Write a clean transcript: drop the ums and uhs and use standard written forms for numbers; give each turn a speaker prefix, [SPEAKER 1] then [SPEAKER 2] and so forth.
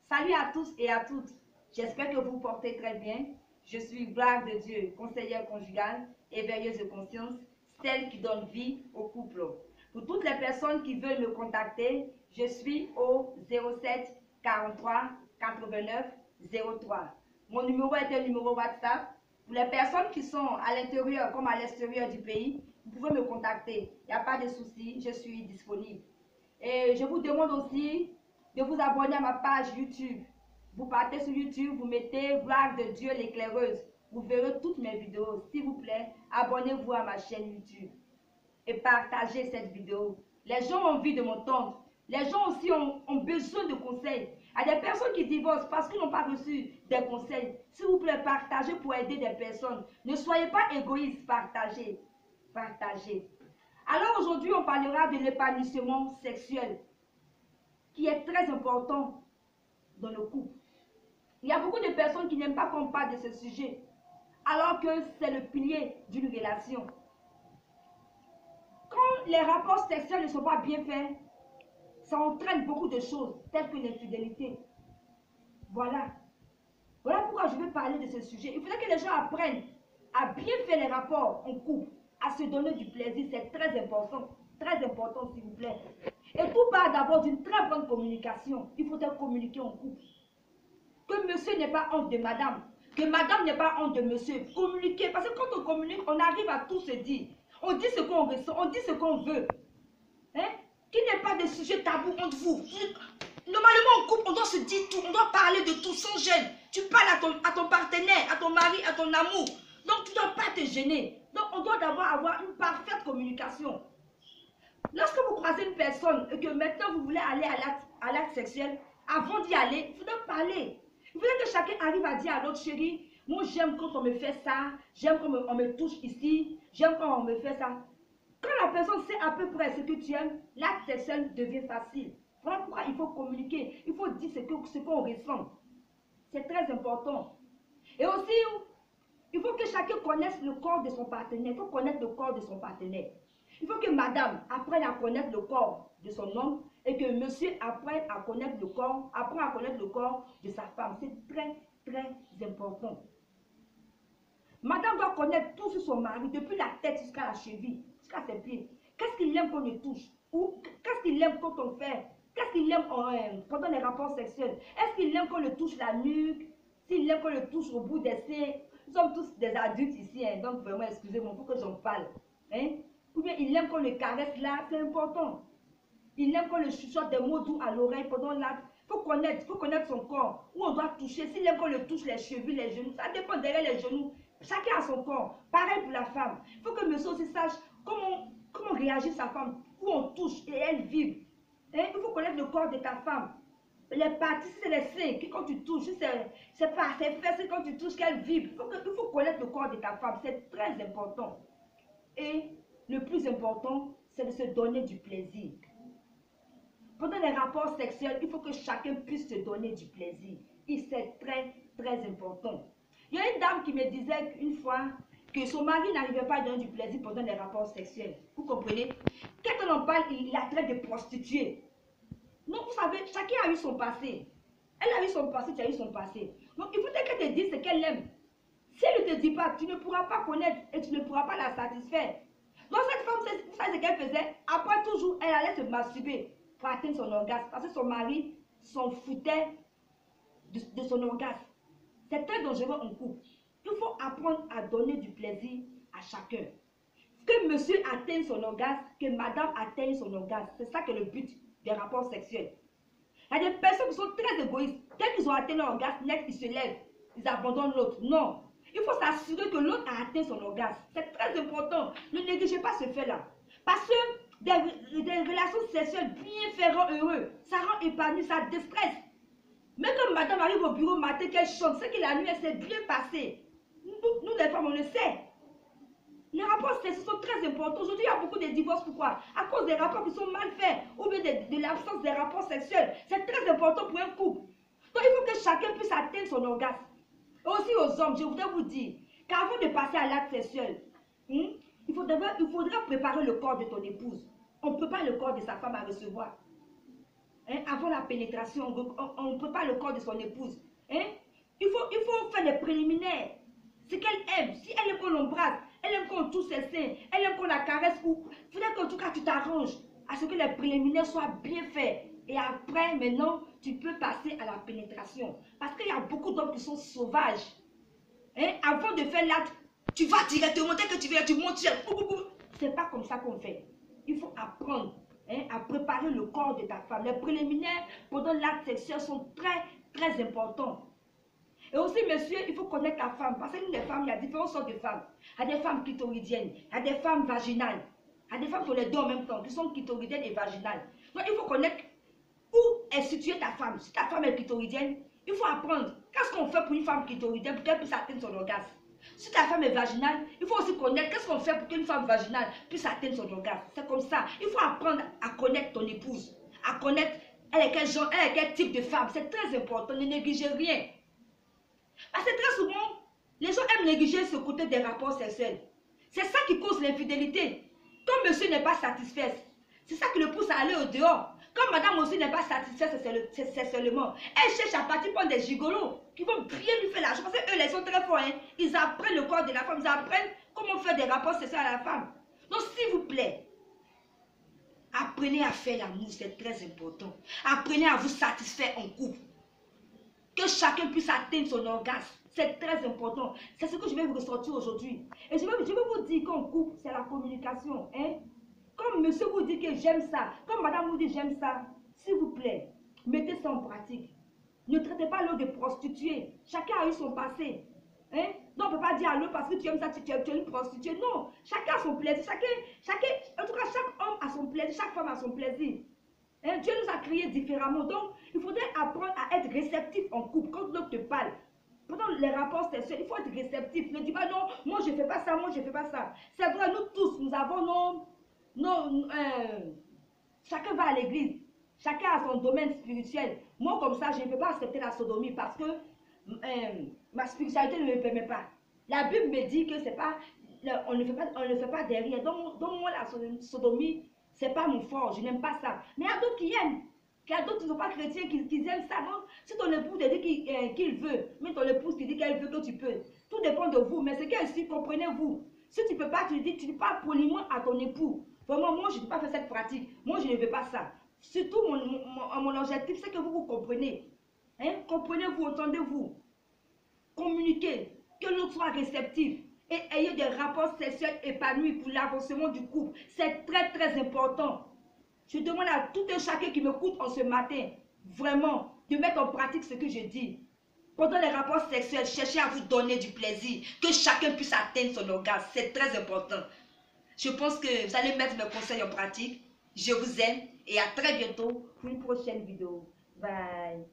[SPEAKER 1] Salut à tous et à toutes. J'espère que vous vous portez très bien. Je suis Gloire de Dieu, conseillère conjugale, éveilleuse de conscience, celle qui donne vie au couple. Pour toutes les personnes qui veulent me contacter, je suis au 07 43 89 03. Mon numéro est un numéro WhatsApp. Pour les personnes qui sont à l'intérieur comme à l'extérieur du pays, vous pouvez me contacter. Il n'y a pas de souci, je suis disponible. Et je vous demande aussi de vous abonner à ma page YouTube. Vous partez sur YouTube, vous mettez Gloire de Dieu l'éclaireuse. Vous verrez toutes mes vidéos. S'il vous plaît, abonnez-vous à ma chaîne YouTube et partagez cette vidéo. Les gens ont envie de m'entendre. Les gens aussi ont besoin de conseils. Il y a des personnes qui divorcent parce qu'ils n'ont pas reçu des conseils. S'il vous plaît, partagez pour aider des personnes. Ne soyez pas égoïste, partagez. Partagez. Alors aujourd'hui, on parlera de l'épanouissement sexuel qui est très important dans le couple. Il y a beaucoup de personnes qui n'aiment pas qu'on parle de ce sujet, alors que c'est le pilier d'une relation. Quand les rapports sexuels ne sont pas bien faits, ça entraîne beaucoup de choses, telles que l'infidélité. Voilà. Voilà pourquoi je veux parler de ce sujet. Il faudrait que les gens apprennent à bien faire les rapports en couple, à se donner du plaisir. C'est très important s'il vous plaît. Et tout part d'abord d'une très bonne communication. Il faudrait communiquer en couple. Que monsieur n'ait pas honte de madame, que madame n'ait pas honte de monsieur. Communiquer, parce que quand on communique, on arrive à tout se dire. On dit ce qu'on ressent, on dit ce qu'on veut. Hein? Qu'il n'y ait pas de sujet tabou entre vous. Normalement, en couple, on doit se dire tout, on doit parler de tout sans gêne. Tu parles à ton partenaire, à ton mari, à ton amour. Donc, tu ne dois pas te gêner. Donc, on doit d'abord avoir une parfaite communication. Lorsque vous croisez une personne et que maintenant vous voulez aller à l'acte sexuel, avant d'y aller, il faudrait parler. Il faudrait que chacun arrive à dire à l'autre chérie, moi j'aime quand on me fait ça, j'aime quand on me touche ici, j'aime quand on me fait ça. Quand la personne sait à peu près ce que tu aimes, l'acte sexuel devient facile. Voilà pourquoi il faut communiquer, il faut dire ce qu'on ressent. C'est très important. Et aussi, il faut que chacun connaisse le corps de son partenaire. Il faut connaître le corps de son partenaire. Il faut que madame apprenne à connaître le corps de son homme et que monsieur apprenne à connaître le corps de sa femme. C'est très, très important. Madame doit connaître tout sur son mari, depuis la tête jusqu'à la cheville, jusqu'à ses pieds. Qu'est-ce qu'il aime qu'on le touche? Ou qu'est-ce qu'il aime quand on fait? Qu'est-ce qu'il aime pendant les rapports sexuels? Est-ce qu'il aime qu'on le touche la nuque? S'il aime qu'on le touche au bout des seins? Nous sommes tous des adultes ici, hein, donc vraiment, excusez-moi, il faut que j'en parle. Hein? Ou bien il aime qu'on le caresse là, c'est important. Il aime qu'on le chuchote des mots doux à l'oreille pendant l'acte. Il faut connaître son corps, où on doit toucher. S'il aime qu'on le touche les chevilles, les genoux, ça dépend derrière les genoux. Chacun a son corps. Pareil pour la femme. Il faut que monsieur aussi sache comment réagit sa femme, où on touche et elle vibre. Hein? Il faut connaître le corps de ta femme. Les parties, c'est les seins, quand tu touches, c'est pas ses fesses, quand tu touches qu'elle vibre. Il faut connaître le corps de ta femme, c'est très important. Et le plus important, c'est de se donner du plaisir. Pendant les rapports sexuels, il faut que chacun puisse se donner du plaisir. Et c'est très, très important. Il y a une dame qui me disait une fois que son mari n'arrivait pas à donner du plaisir pendant les rapports sexuels. Vous comprenez? Quand on en parle, il la traite de prostituée. Donc, vous savez, chacun a eu son passé. Elle a eu son passé, tu as eu son passé. Donc, il faudrait qu'elle te dise ce qu'elle aime. Si elle ne te dit pas, tu ne pourras pas connaître et tu ne pourras pas la satisfaire. Donc, cette femme, vous savez ce qu'elle faisait? Après, toujours, elle allait se masturber pour atteindre son orgasme. Parce que son mari s'en foutait de son orgasme. C'est très dangereux en couple. Il faut apprendre à donner du plaisir à chacun. Que monsieur atteigne son orgasme, que madame atteigne son orgasme. C'est ça que le but des rapports sexuels. Il y a des personnes qui sont très égoïstes. Dès qu'ils ont atteint leur orgasme, net, ils se lèvent. Ils abandonnent l'autre. Non. Il faut s'assurer que l'autre a atteint son orgasme. C'est très important. Ne négligez pas ce fait-là. Parce que des relations sexuelles bien fait rend heureux. Ça rend épanoui, ça déstresse. Mais quand madame arrive au bureau matin, qu'elle chante, c'est que la nuit, elle s'est bien passée. Nous, les femmes, on le sait. Les rapports sexuels sont très importants. Aujourd'hui, il y a beaucoup de divorces. Pourquoi? À cause des rapports qui sont mal faits ou bien de l'absence des rapports sexuels. C'est très important pour un couple. Donc, il faut que chacun puisse atteindre son orgasme. Et aussi aux hommes, je voudrais vous dire qu'avant de passer à l'acte sexuel, il faudra préparer le corps de ton épouse. On ne peut pas le corps de sa femme à recevoir. hein, avant la pénétration, on prépare le corps de son épouse. Hein? Il faut faire les préliminaires. Ce qu'elle aime. Si elle aime qu'on l'embrasse, elle aime qu'on touche ses seins, elle aime qu'on la caresse. Il faudrait qu'en tout cas tu t'arranges à ce que les préliminaires soient bien faits. Et après, maintenant, tu peux passer à la pénétration. Parce qu'il y a beaucoup d'hommes qui sont sauvages. Hein? Avant de faire l'acte, tu vas directement, dès que tu viens, tu montes. C'est pas comme ça qu'on fait. Il faut apprendre, hein, à préparer le corps de ta femme. Les préliminaires pendant l'acte sexuel sont très, très importants. Et aussi, monsieur, il faut connaître la femme. Parce que nous, les femmes, il y a différentes sortes de femmes. Il y a des femmes clitoridiennes, il y a des femmes vaginales. Il y a des femmes qui ont les deux en même temps, qui sont clitoridiennes et vaginales. Donc, il faut connaître où est située ta femme. Si ta femme est clitoridienne, il faut apprendre. Qu'est-ce qu'on fait pour une femme clitoridienne pour qu'elle puisse atteindre son orgasme? Si ta femme est vaginale, il faut aussi connaître qu'est-ce qu'on fait pour qu'une femme vaginale puisse atteindre son orgasme. C'est comme ça. Il faut apprendre à connaître ton épouse, à connaître elle est quel genre, elle est quel type de femme. C'est très important. Ne négligez rien. Parce que très souvent, les gens aiment négliger ce côté des rapports sexuels. C'est ça qui cause l'infidélité. Quand monsieur n'est pas satisfait, c'est ça qui le pousse à aller au dehors. Quand madame aussi n'est pas satisfaite sexuellement, elle cherche à partir prendre des gigolos qui vont bien lui faire l'argent. Parce qu'eux, ils sont très forts. Hein? Ils apprennent le corps de la femme, ils apprennent comment faire des rapports sexuels à la femme. Donc, s'il vous plaît, apprenez à faire l'amour, c'est très important. Apprenez à vous satisfaire en couple. Que chacun puisse atteindre son orgasme. C'est très important. C'est ce que je vais vous ressortir aujourd'hui. Et je vais vous dire qu'en couple, c'est la communication. Hein? Comme monsieur vous dit que j'aime ça, comme madame vous dit j'aime ça, s'il vous plaît, mettez ça en pratique. Ne traitez pas l'autre de prostituée. Chacun a eu son passé. Hein? Donc on ne peut pas dire à l'autre parce que tu aimes ça, tu es une prostituée. Non, chacun a son plaisir. En tout cas, chaque homme a son plaisir, chaque femme a son plaisir. Hein? Dieu nous a créés différemment. Donc, il faudrait apprendre à être réceptif en couple. Quand l'autre te parle, pendant les rapports sexuels, il faut être réceptif. Ne dis pas non, moi je ne fais pas ça, moi je ne fais pas ça. C'est vrai, nous tous, nous avons chacun va à l'église. Chacun a son domaine spirituel. Moi, comme ça, je ne peux pas accepter la sodomie parce que ma spiritualité ne me permet pas. La Bible me dit que c'est pas, on ne fait pas derrière. Donc moi, la sodomie, c'est pas mon fort. Je n'aime pas ça. Mais il y a d'autres qui aiment. Il y a d'autres qui ne sont pas chrétiens qui aiment ça. Donc, si ton époux te dit qu'il veut, mais ton épouse te dit qu'elle veut, que tu peux. Tout dépend de vous. Mais c'est qu'ici, comprenez-vous. Si tu ne peux pas, tu dis pas poliment à ton époux. Vraiment, moi, je ne peux pas faire cette pratique. Moi, je ne veux pas ça. Surtout, mon objectif, c'est que vous vous comprenez. Hein? Comprenez-vous, entendez-vous. Communiquez. Que l'autre soit réceptif. Et ayez des rapports sexuels épanouis pour l'avancement du couple. C'est très, très important. Je demande à tout un chacun qui m'écoute en ce matin, vraiment, de mettre en pratique ce que je dis. Pendant les rapports sexuels, cherchez à vous donner du plaisir. Que chacun puisse atteindre son orgasme. C'est très important. Je pense que vous allez mettre mes conseils en pratique. Je vous aime et à très bientôt pour une prochaine vidéo. Bye.